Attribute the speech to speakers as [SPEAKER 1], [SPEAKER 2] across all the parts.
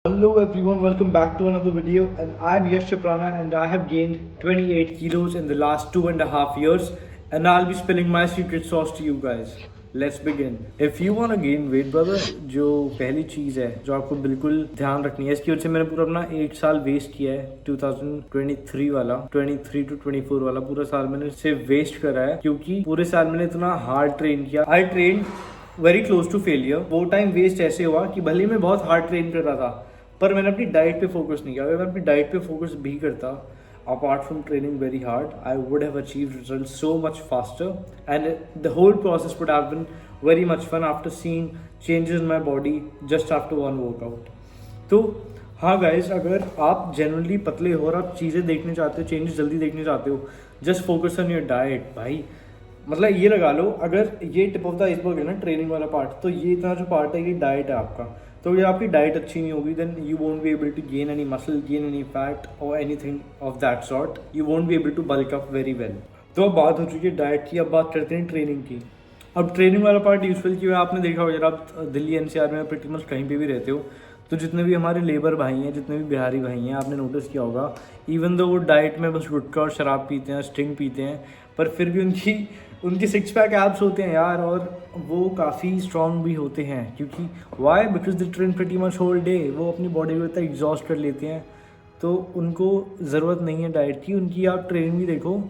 [SPEAKER 1] Hello everyone, welcome back to another video and I'm Yash Chaprana and I have gained 28 kilos in the last 2.5 years and I'll be spilling my secret sauce to you guys. Let's begin. If you want to gain weight brother, जो पहली चीज़ है जो आपको बिल्कुल ध्यान रखनी है, इसकी वजह से मैंने पूरा अपना 1 साल वेस्ट किया है 2023 वाला 23 to 24 वाला पूरा साल मैंने इससे वेस्ट करा है क्योंकि पूरे साल मैंने इतना हार्ड ट्रेन किया. I train very close to failure. वो टाइम वेस्ट ऐसे हुआ कि भले मैं बहुत हार्ड ट्रेन कर रहा था पर मैंने अपनी डाइट पे फोकस नहीं किया. अगर मैं अपनी डाइट पे फोकस भी करता apart from training very hard I would have achieved result so much faster and the whole process would have been very much fun after seeing changes in my body just after one workout. तो हाँ guys, अगर आप generally पतले हो और आप चीज़ें देखने चाहते हो, चेंजेस जल्दी देखने चाहते हो, just focus on your diet भाई. मतलब ये लगा लो, अगर ये टिप ऑफ द आइसबर्ग है ना ट्रेनिंग वाला पार्ट, तो ये इतना जो पार्ट है ये डाइट है आपका. तो ये आपकी डाइट अच्छी नहीं होगी then you won't be able to gain any muscle, gain any fat और anything of that sort. You won't be able to bulk up very well. तो अब बात हो चुकी है डाइट की, अब बात करते हैं ट्रेनिंग की. अब ट्रेनिंग वाला पार्ट यूजफुल क्यों है आपने देखा होगा. आप दिल्ली एनसीआर में प्रीटी मच कहीं पे भी रहते हो तो जितने भी हमारे लेबर भाई हैं, जितने भी बिहारी भाई हैं, आपने नोटिस किया होगा इवन दो वो डाइट में बस गुटखा और शराब पीते हैं, स्टिंग पीते हैं, पर फिर भी उनकी सिक्स पैक एब्स होते हैं यार, और वो काफ़ी स्ट्रॉन्ग भी होते हैं. क्योंकि why because they train pretty much whole day. वो अपनी बॉडी को इतना एग्जॉस्ट कर लेते हैं तो उनको ज़रूरत नहीं है डाइट की. उनकी आप ट्रेन भी देखो,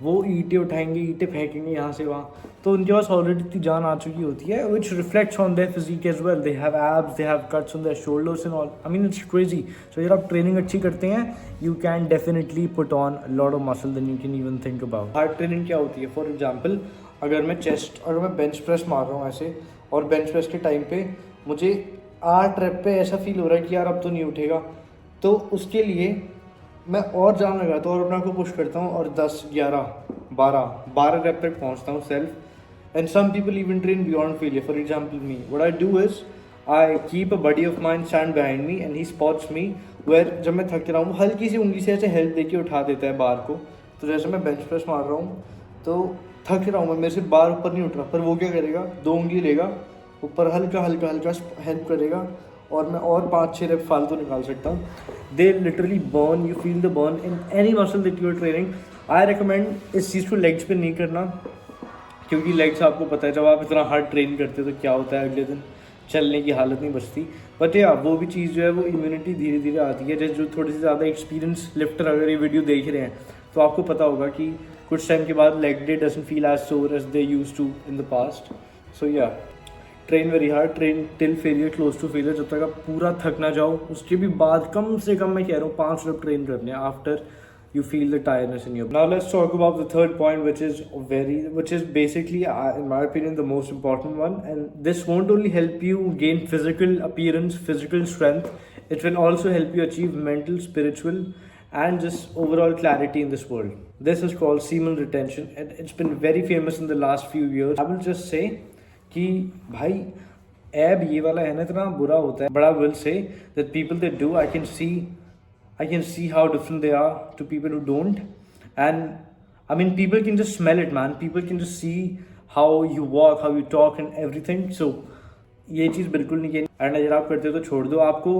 [SPEAKER 1] वो ईंटें उठाएंगे, ईंटें फेंकेंगे यहाँ से वहाँ, तो उनके पास ऑलरेडी इतनी जान आ चुकी होती है which reflects on their physique as well. They have abs, they have cuts on their shoulders and all. I mean it's crazy. So अगर आप ट्रेनिंग अच्छी करते हैं you can definitely put on lot of muscle then you can even think about. Hard training क्या होती है? For example अगर मैं बेंच प्रेस मार रहा हूँ ऐसे, और बेंच प्रेस के टाइम पे मुझे 8 रेप पे ऐसा फील हो रहा है कि यार अब तो नहीं उठेगा, तो उसके लिए मैं और जान लगाता हूँ और अपने आप को पुश करता हूँ और 10, 11, 12 रेप तक पहुँचता हूँ self. And some people even train beyond failure. For example me, what I do is I keep a buddy of mine stand behind me and he spots me where जब मैं थक रहा हूँ हल्की सी उंगली से ऐसे हेल्प देके उठा देता है बार को. तो जैसे मैं बेंच प्रेस मार रहा हूँ तो थक रहा हूँ मैं, मेरे से बार ऊपर नहीं उठ रहा, पर वो क्या करेगा, 2 उंगली लेगा ऊपर, हल्का हल्का हल्का हेल्प करेगा और मैं और 5-6 रेप फालतू निकाल सकता हूँ. They literally burn, you feel the burn in any muscle that you are training. I recommend इस चीज़ को लेग्स पे नहीं करना क्योंकि लेग्स आपको पता है जब आप इतना हार्ड ट्रेन करते हो तो क्या होता है, अगले दिन चलने की हालत नहीं बचती. बट या वो भी चीज़ जो है वो इम्यूनिटी धीरे धीरे आती है. जैसे जो थोड़ी सी ज़्यादा एक्सपीरियंस लिफ्टर अगर ये वीडियो देख रहे हैं तो आपको पता होगा कि कुछ टाइम के बाद leg day doesn't feel as sore as they used to in the past. So yeah train very hard, train till failure, close to failure. जब तक आप पूरा थक ना जाओ उसके भी बाद कम से कम मैं कह रहा हूँ 5 रेप ट्रेन करने after you feel the tiredness in your. Now let's talk about the third point, which is basically in my opinion the most important one, and this won't only help you gain physical appearance, physical strength, it will also help you achieve mental, spiritual and just overall clarity in this world. This is called semen retention and it's been very famous in the last few years. I will just say कि भाई एब ये वाला है ना इतना बुरा होता है, but I will say that people that do, I can see how different they are to people who don't. And I mean, people can just smell it, man. People can just see how you walk, how you talk and everything. So ये चीज़ बिल्कुल नहीं कहनी. And अगर आप करते हो तो छोड़ दो, आपको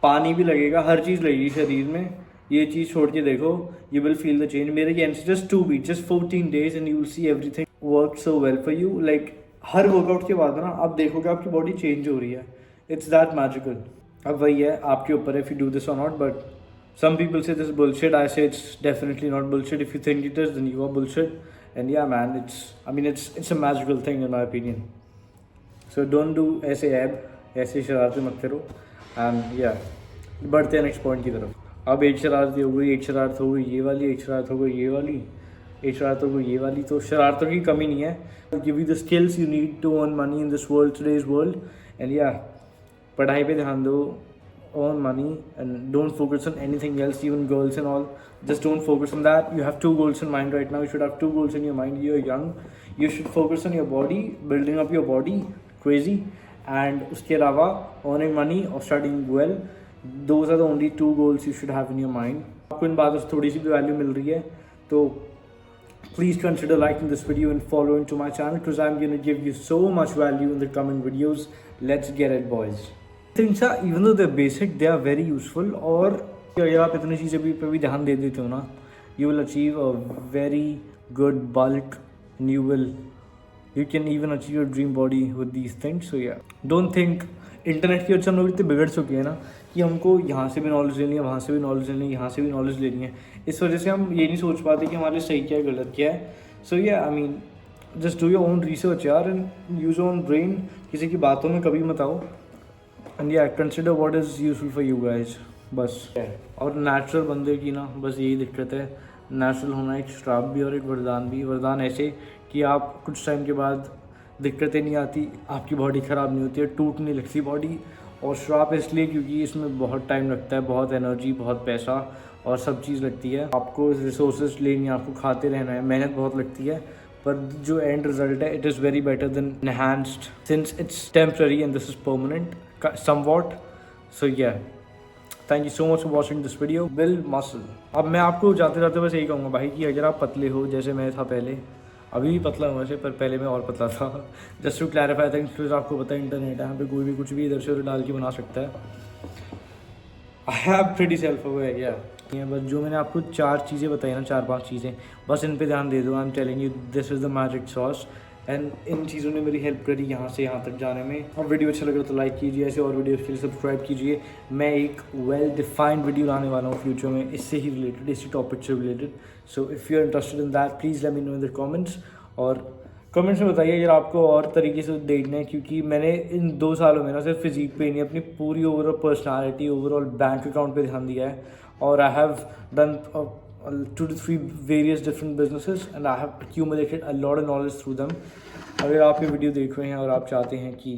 [SPEAKER 1] पानी भी लगेगा, हर चीज़ लगेगी शरीर में. ये चीज़ छोड़ के देखो, you will feel the change. मेरे कहने से just 2 weeks, just 14 days and you will see everything work so well for you. Like her workout के बाद ना आप देखोगे आपकी बॉडी चेंज हो रही है. It's that magical. अब वही है, आपके ऊपर है if you do this or not, but some people say this is bullshit. I say it's definitely not bullshit. If you think it is, then you are bullshit. And yeah, man, it's a magical thing in my opinion. So don't do ऐसे ऐब, ऐसे शरारतें मत करो. And yeah, बढ़ते हैं next point की तरफ. अब एक शरारत हो गई, एक शरारत हो गई ये वाली, एक शरारत हो गई ये वाली, एक शरारत हो गई ये वाली. तो शरारतों की कमी नहीं है. Give you the skills you need to earn money in this world, today's world. And yeah, पढ़ाई पे ध्यान दो, earn money and don't focus on anything else, even girls and all. Just don't focus on that. You have 2 goals in mind right now. You should have 2 goals in your mind. You're young, you should focus on your body, building up your body crazy, and उसके अलावा earning money or studying well. Those are the only 2 goals you should have in your mind. आपको इन बातों से थोड़ी सी भी value मिल रही है तो please consider liking this video and following to my channel because I'm going to give you so much value in the coming videos. Let's get it, boys. Things are even though they basic they are very useful. और अगर आप इतनी चीज़ें भी पे भी ध्यान दे देते हो ना, you will achieve a very good bulk and you can even achieve your dream body with these things. So yeah don't think internet की वजह से हम लोग इतने बिगड़ चुके हैं ना कि हमको यहाँ से भी नॉलेज लेनी है, वहाँ से भी नॉलेज लेनी है, यहाँ से भी नॉलेज लेनी है। इस वजह से हम ये नहीं सोच पाते कि हमारे लिए सही क्या है गलत क्या है। So yeah I mean just do your own research यार and use your own brain. किसी की बातों में कभी मत आओ and yeah consider what is useful for you guys बस। और नेचुरल बंदे की ना बस यही दिक्कत है, नेचुरल होना एक श्राप भी और एक वरदान भी। वरदान ऐसे कि आप कुछ टाइम के बाद दिक्कतें नहीं आती, आपकी बॉडी ख़राब नहीं होती है, टूट नहीं लगती बॉडी। और श्राप इसलिए क्योंकि इसमें बहुत टाइम लगता है, बहुत एनर्जी, बहुत पैसा और सब चीज़ लगती है। आपको रिसोर्सेज लेनी है, आपको खाते रहना है, मेहनत बहुत लगती है। पर जो एंड रिजल्ट है it is very better than enhanced since it's temporary and this is permanent somewhat. So yeah thank you so much for watching this video. Build muscle. अब मैं आपको जाते जाते बस यही कहूँगा भाई कि अगर आप पतले हो जैसे मैं था पहले, अभी भी पतला हूँ वैसे, पर पहले मैं और पतला था। जस्ट टू क्लैरिफाई थिंग्स, फिर आपको पता है इंटरनेट है, यहाँ पे कोई भी कुछ भी इधर से उधर डाल के बना सकता है। I have pretty self aware या बस जो मैंने आपको 4 चीज़ें बताई ना, 4-5 चीज़ें, बस इन पे ध्यान दे दो। I am telling you this is the magic sauce and in चीज़ों ने मेरी हेल्प करी यहाँ से यहाँ तक जाने में। और वीडियो अच्छा लगे तो लाइक कीजिए, ऐसे और वीडियोज़ के लिए सब्सक्राइब कीजिए। मैं एक वेल डिफाइंड वीडियो लाने वाला हूँ फ्यूचर में, इससे ही रिलेटेड, इसी टॉपिक से related. So if you are interested in that please let me know in the comments. और कमेंट्स में बताइए अगर आपको और तरीके से देखना है, क्योंकि मैंने इन 2 सालों में ना सिर्फ फिजिक पे नहीं, अपनी पूरी overall personality, overall bank account पे ध्यान दिया है। और I have done 2 to 3 various different businesses and I have accumulated a lot of knowledge through them। अगर आप ये वीडियो देख रहे हैं और आप चाहते हैं कि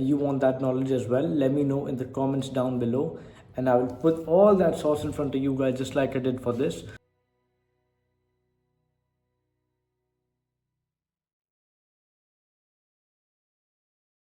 [SPEAKER 1] you want that knowledge as well, let me know in the comments down below and I will put all that sauce in front of you guys just like I did for this।